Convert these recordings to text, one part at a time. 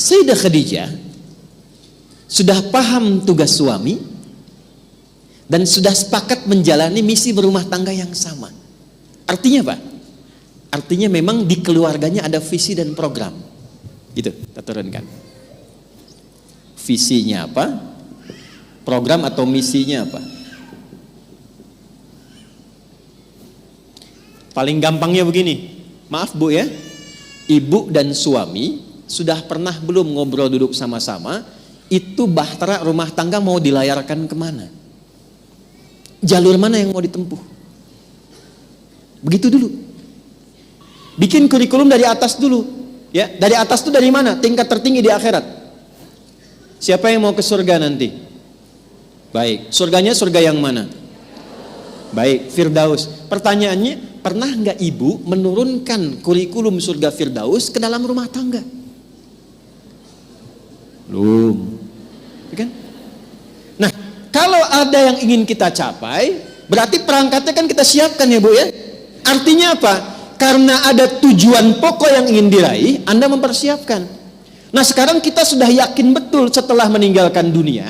Sayyidah Khadijah sudah paham tugas suami dan sudah sepakat menjalani misi berumah tangga yang sama. Artinya apa? Artinya memang di keluarganya ada visi dan program. Gitu, kita turunkan. Visinya apa? Program atau misinya apa? Paling gampangnya begini. Maaf Bu ya. Ibu dan suami sudah pernah belum ngobrol duduk sama-sama, itu bahtera rumah tangga mau dilayarkan kemana? Jalur mana yang mau ditempuh? Begitu dulu. Bikin kurikulum dari atas dulu. Ya, dari atas itu dari mana? Tingkat tertinggi di akhirat. Siapa yang mau ke surga nanti? Baik, surganya surga yang mana? Baik, Firdaus. Pertanyaannya, pernah nggak ibu menurunkan kurikulum surga Firdaus ke dalam rumah tangga? Belum. Kan? Nah, kalau ada yang ingin kita capai, berarti perangkatnya kan kita siapkan ya Bu ya. Artinya apa? Karena ada tujuan pokok yang ingin diraih, Anda mempersiapkan. Nah, sekarang kita sudah yakin betul setelah meninggalkan dunia,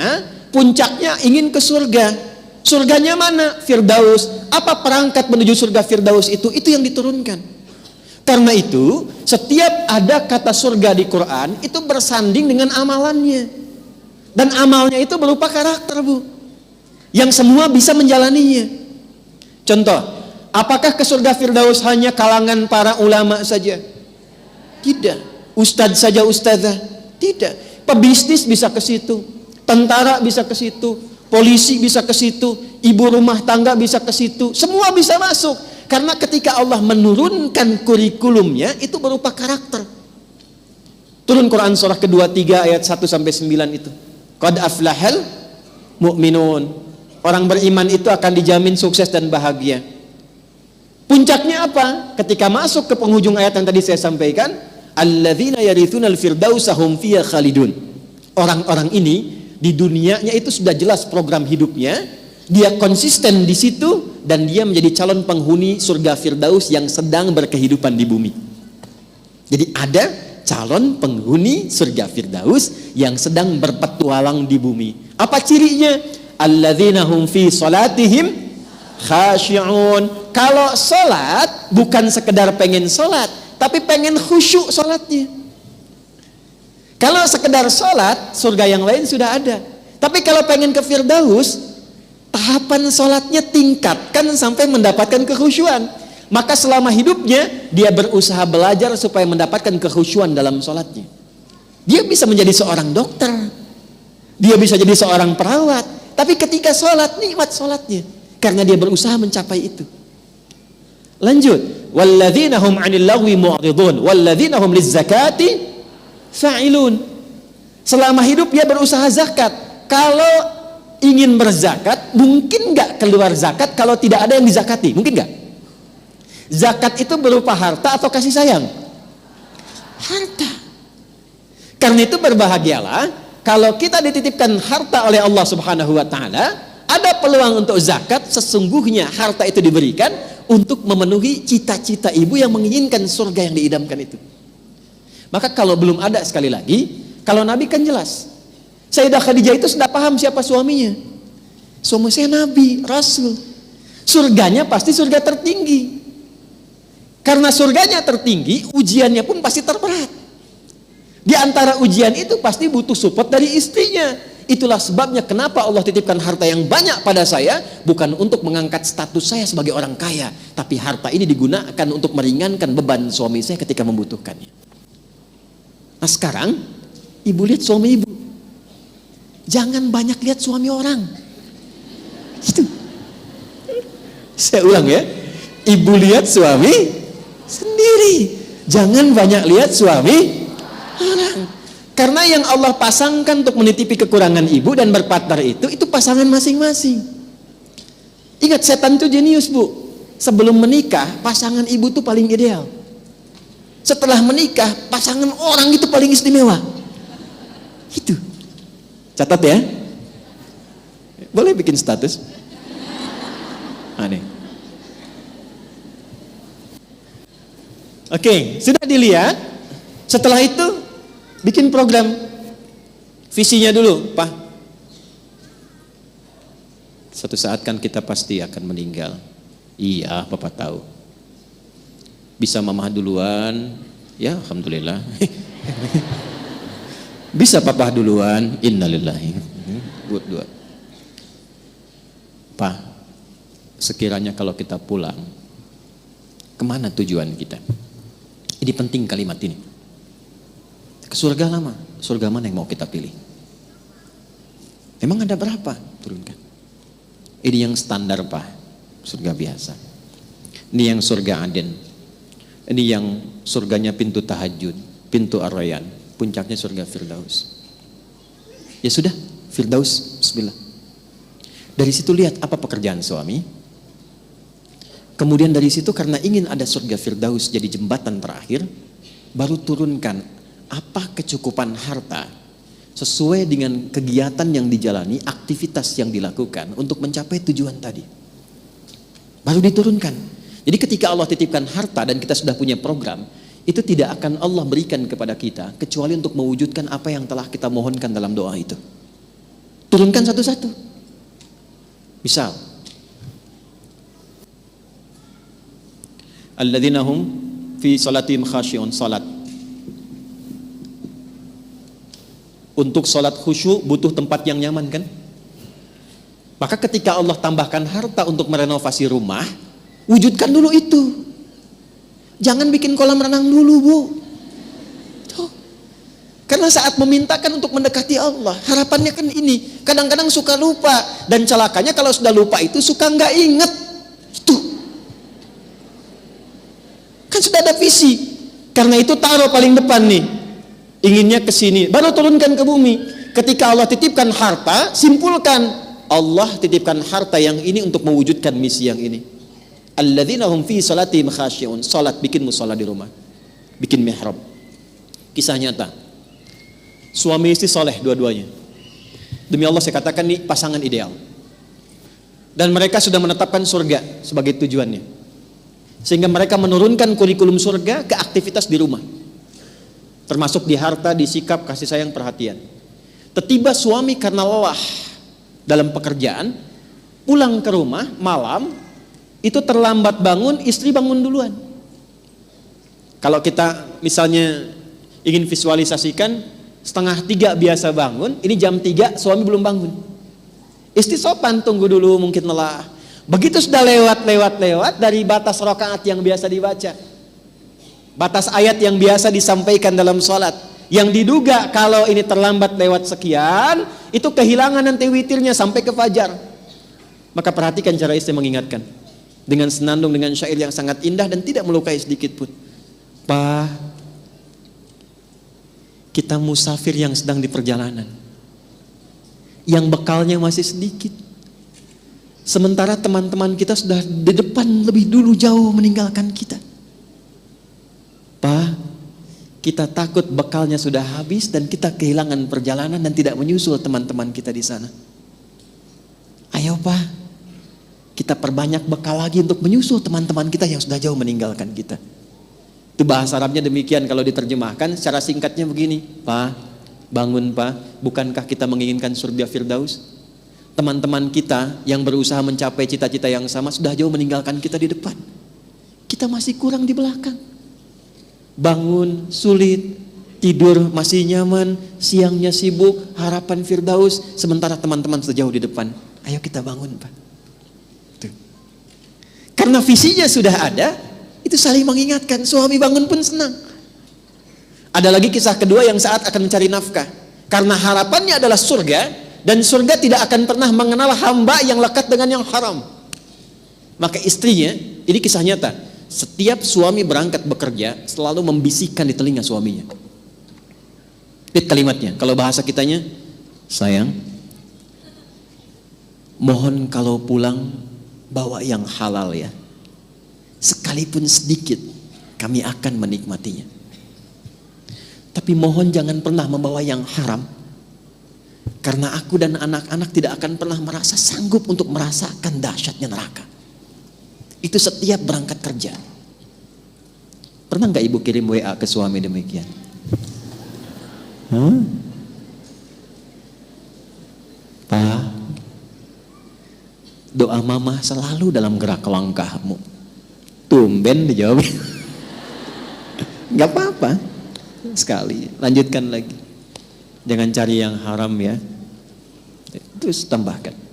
puncaknya ingin ke surga. Surganya mana? Firdaus. Apa perangkat menuju surga Firdaus itu? Itu yang diturunkan. Karena itu, setiap ada kata surga di Quran, itu bersanding dengan amalannya. Dan amalnya itu berupa karakter Bu, yang semua bisa menjalaninya. Contoh, apakah ke surga Firdaus hanya kalangan para ulama saja? Tidak. Ustadz saja ustadzah? Tidak. Pebisnis bisa ke situ, tentara bisa ke situ, polisi bisa ke situ, ibu rumah tangga bisa ke situ, semua bisa masuk. Karena ketika Allah menurunkan kurikulumnya, itu berupa karakter. Turun Quran surah kedua 3 ayat 1 sampai 9 itu. Qad aflahal mu'minun. Orang beriman itu akan dijamin sukses dan bahagia. Puncaknya apa? Ketika masuk ke penghujung ayat yang tadi saya sampaikan, alladzina yarithunal firdausa hum fiyha khalidun. Orang-orang ini di dunianya itu sudah jelas program hidupnya. Dia konsisten di situ dan dia menjadi calon penghuni surga Firdaus yang sedang berkehidupan di bumi. Jadi ada calon penghuni surga Firdaus yang sedang berpetualang di bumi. Apa cirinya? Alladzina hum fi salatihim khasyi'un. Kalau salat bukan sekedar pengen salat, tapi pengen khusyuk salatnya. Kalau sekedar salat, surga yang lain sudah ada. Tapi kalau pengen ke Firdaus, tahapan sholatnya tingkatkan sampai mendapatkan kekhusyuan. Maka selama hidupnya dia berusaha belajar supaya mendapatkan kekhusyuan dalam sholatnya. Dia bisa menjadi seorang dokter, dia bisa jadi seorang perawat, tapi ketika sholat nikmat sholatnya karena dia berusaha mencapai itu. Lanjut, walladzina hum 'anil lagwi mu'ridun walladzina hum lizzakati fa'ilun. Selama hidup dia berusaha zakat. Kalau ingin berzakat, mungkin nggak keluar zakat kalau tidak ada yang dizakati? Mungkin nggak? Zakat itu berupa harta atau kasih sayang? Harta. Karena itu berbahagialah kalau kita dititipkan harta oleh Allah Subhanahu wa Ta'ala. Ada peluang untuk zakat. Sesungguhnya harta itu diberikan untuk memenuhi cita-cita ibu yang menginginkan surga yang diidamkan itu. Maka kalau belum ada, sekali lagi, kalau Nabi kan jelas, Sayyidah Khadijah itu sudah paham siapa suaminya. Suami saya Nabi, Rasul. Surganya pasti surga tertinggi. Karena surganya tertinggi, ujiannya pun pasti terberat. Di antara ujian itu pasti butuh support dari istrinya. Itulah sebabnya kenapa Allah titipkan harta yang banyak pada saya, bukan untuk mengangkat status saya sebagai orang kaya, tapi harta ini digunakan untuk meringankan beban suami saya ketika membutuhkannya. Nah sekarang, ibu lihat suami ibu. Jangan banyak lihat suami orang. Itu. Saya ulang ya. Ibu lihat suami sendiri. Jangan banyak lihat suami orang. Karena yang Allah pasangkan untuk menitipi kekurangan ibu dan berpartner itu pasangan masing-masing. Ingat, setan itu jenius Bu. Sebelum menikah, pasangan ibu itu paling ideal. Setelah menikah, pasangan orang itu paling istimewa. Itu. Catat ya. Boleh bikin status. Aneh. Oke, sudah dilihat. Setelah itu Bikin program. Visinya dulu, Pak. Suatu saat kan kita pasti akan meninggal. Iya, Bapak tahu. Bisa Mama duluan, ya alhamdulillah. Bisa Papa duluan, innalillahi. Buat dua. Pak, sekiranya kalau kita pulang, kemana tujuan kita? Ini penting kalimat ini. Ke surga lama, surga mana yang mau kita pilih? Emang ada berapa? Turunkan. Ini yang standar Pak, surga biasa. Ini yang surga Aden. Ini yang surganya pintu tahajud, pintu Ar-Rayyan, puncaknya surga Firdaus. Ya sudah, Firdaus, bismillah. Dari situ lihat apa pekerjaan suami. Kemudian dari situ karena ingin ada surga Firdaus jadi jembatan terakhir, baru turunkan apa kecukupan harta sesuai dengan kegiatan yang dijalani, aktivitas yang dilakukan untuk mencapai tujuan tadi. Baru diturunkan. Jadi ketika Allah titipkan harta dan kita sudah punya program, itu tidak akan Allah berikan kepada kita kecuali untuk mewujudkan apa yang telah kita mohonkan dalam doa itu. Turunkan satu-satu. Misal, alladzina hum fi salatihim khashi'un, salat. Untuk sholat khusyuk butuh tempat yang nyaman kan? Maka ketika Allah tambahkan harta untuk merenovasi rumah, wujudkan dulu itu. Jangan bikin kolam renang dulu, Bu. Tuh. Karena saat memintakan untuk mendekati Allah, harapannya kan ini. Kadang-kadang suka lupa. Dan celakanya kalau sudah lupa itu suka nggak inget. Itu. Kan sudah ada visi. Karena itu taruh paling depan nih. Inginnya ke sini, baru turunkan ke bumi. Ketika Allah titipkan harta, simpulkan Allah titipkan harta yang ini untuk mewujudkan misi yang ini. Alladzina hum fi salatihim khashi'un. Salat, bikin mushola di rumah. Bikin mihrab. Kisah nyata. Suami istri soleh dua-duanya. Demi Allah saya katakan nih pasangan ideal. Dan mereka sudah menetapkan surga sebagai tujuannya. Sehingga mereka menurunkan kurikulum surga ke aktivitas di rumah. Termasuk di harta, di sikap, kasih sayang, perhatian. Tiba suami karena lelah dalam pekerjaan, pulang ke rumah malam, itu terlambat bangun, istri bangun duluan. Kalau kita misalnya ingin visualisasikan, 2:30 biasa bangun, ini jam 3 suami belum bangun. Istri sopan, tunggu dulu mungkin lelah. Begitu sudah lewat dari batas rakaat yang biasa dibaca, batas ayat yang biasa disampaikan dalam sholat, yang diduga kalau ini terlambat lewat sekian, itu kehilangan nanti witirnya sampai ke fajar. Maka perhatikan cara istri mengingatkan dengan senandung, dengan syair yang sangat indah dan tidak melukai sedikit pun. Pak, kita musafir yang sedang di perjalanan, yang bekalnya masih sedikit, sementara teman-teman kita sudah di depan lebih dulu jauh meninggalkan kita. Pak, kita takut bekalnya sudah habis dan kita kehilangan perjalanan dan tidak menyusul teman-teman kita di sana. Ayo Pak, kita perbanyak bekal lagi untuk menyusul teman-teman kita yang sudah jauh meninggalkan kita. Itu bahasa Arabnya demikian kalau diterjemahkan secara singkatnya begini. Pak, bangun Pak, bukankah kita menginginkan surga Firdaus? Teman-teman kita yang berusaha mencapai cita-cita yang sama sudah jauh meninggalkan kita di depan. Kita masih kurang di belakang. Bangun sulit, tidur masih nyaman, siangnya sibuk, harapan Firdaus, sementara teman-teman sejauh di depan. Ayo kita bangun Pak. Tuh. Karena visinya sudah ada, itu saling mengingatkan. Suami bangun pun senang. Ada lagi kisah kedua yang saat akan mencari nafkah. Karena harapannya adalah surga, dan surga tidak akan pernah mengenal hamba yang lekat dengan yang haram. Maka istrinya, ini kisah nyata, setiap suami berangkat bekerja selalu membisikkan di telinga suaminya. Lihat kalimatnya, kalau bahasa kitanya, sayang, mohon kalau pulang bawa yang halal ya. Sekalipun sedikit, kami akan menikmatinya. Tapi mohon jangan pernah membawa yang haram. Karena aku dan anak-anak tidak akan pernah merasa sanggup untuk merasakan dahsyatnya neraka. Itu setiap berangkat kerja. Pernah nggak ibu kirim WA ke suami demikian? Hah? Pak, doa mama selalu dalam gerak langkahmu. Tumben dijawab. Gak apa-apa. Sekali, lanjutkan lagi. Jangan cari yang haram ya. Terus tambahkan.